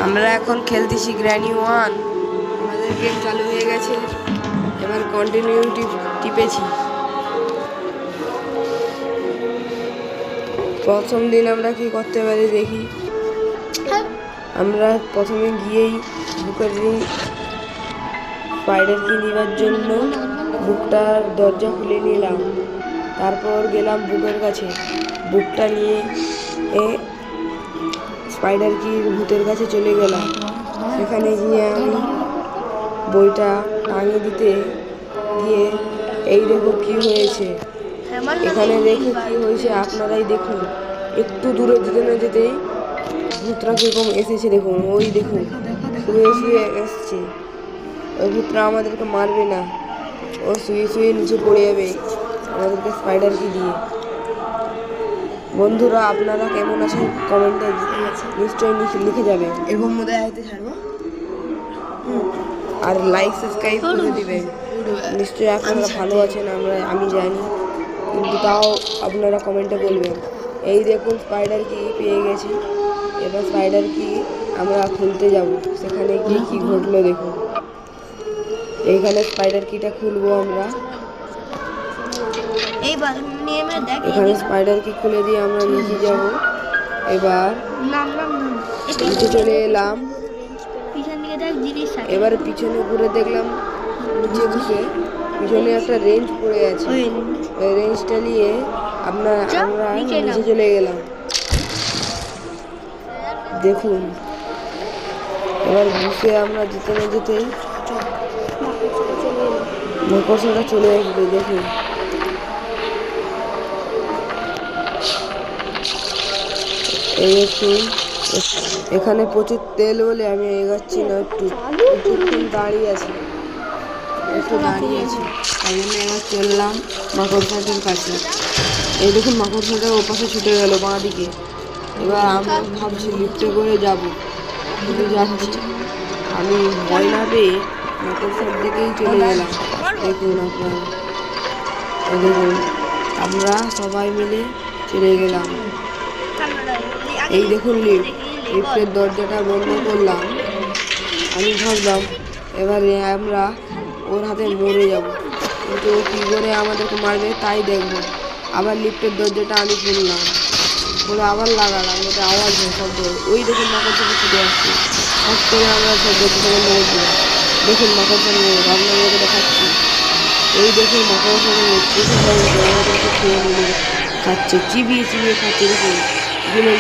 আমরা এখন খেলতেছি গ্র্যানি 1। আমাদের গেম চালু হয়ে গেছে, এবার কন্টিনিউ টিপেছি। প্রথম দিন আমরা কি করতে পারি দেখি। আমরা প্রথমে গিয়েই বুকের স্পাইডার কি নেওয়ার জন্য বুকটার দরজা খুলে নিলাম। তারপর গেলাম বুকের কাছে, বুকটা নিয়ে স্পাইডার কির ভূতের কাছে চলে গেলাম। সেখানে গিয়ে আমি বইটা টাঙিয়ে দিতে গিয়ে এই দেখো কি হয়েছে। এখানে দেখো কি হয়েছে, আপনারাই দেখুন। একটু দূরে যেতে না যেতেই ভূতরা কিরকম এসেছে দেখুন, ওই দেখুন শুয়ে শুয়ে এসছে। ওই ভূতরা আমাদেরকে মারবে না, ও শুয়ে শুয়ে নিচে পড়ে যাবে আমাদেরকে স্পাইডার কি দিয়ে। বন্ধুরা আপনারা কেমন আছেন কমেন্টে নিশ্চয়ই লিখে যাবেন। এরকম মধ্যে আইতে ছাড়বো আর লাইক সাবস্ক্রাইব করে দিবেন। নিশ্চয়ই আপনারা ভালো আছেন, আমি জানি, কিন্তু তাও আপনারা কমেন্টে বলবেন। এই দেখুন স্পাইডার কি পেয়ে গেছি। এবার স্পাইডার কি আমরা খুলতে যাব। সেখানে গিয়ে কি ঘটলো দেখুন। এইখানে স্পাইডার কিটা খুলবো আমরা। এখানে স্পাইডার কি খুলে দিয়ে আমরা নিচে যাব। এবার নিচে চলে এলাম। এবার পিছনে ঘুরে দেখলাম নিচে বসে পিছনে একটা রেঞ্জ পড়ে আছে। ওই রেঞ্জটা নিয়ে আমরা নিচে চলে গেলাম। দেখুন এবার বসে আমরা যেতে না যেতেই মাকড়সাটা চলে আসবে। দেখুন এই দেখুন, এখানে প্রচুর তেল বলে আমি এগাচ্ছি না, একটু দাঁড়িয়ে আছি, তাই জন্য এবার চললাম মাকড়সাটার কাছে। এই দেখুন মাকড়সাটা ওপাশে ছুটে গেল বাঁ দিকে। এবার আমরা ভাবছি লিফটে করে যাবো, কিন্তু যাচ্ছি আমি ভয় না পেয়ে মাকড়সার দিকেই চলে গেলাম। দেখুন আপনারা, দেখুন আমরা সবাই মিলে চলে গেলাম। এই দেখুন লিফটের দরজাটা বন্ধ করলাম। আমি ভাবলাম এবারে আমরা ওর হাতে মরে যাব, কিন্তু ও কী করে আমাদেরকে মারবে তাই দেখবো। আবার লিফটের দরজাটা আমি খুললাম, খুলে আবার লাগালাম, ওটা আওয়াজ হয়, শব্দ। ওই দেখুন মাকড়সাটা ছুটে আসছে, হট করে আমরা সব দরজাটা বন্ধ করে দিলাম। দেখুন মাকড়সার মুখ আপনাদেরকে দেখাচ্ছি। এই দেখুন মাকড়সার মুখ আমাদেরকে খেয়ে নিয়ে খাচ্ছে, চিবিয়ে চিবিয়ে খাচ্ছে। দেখুন গুলো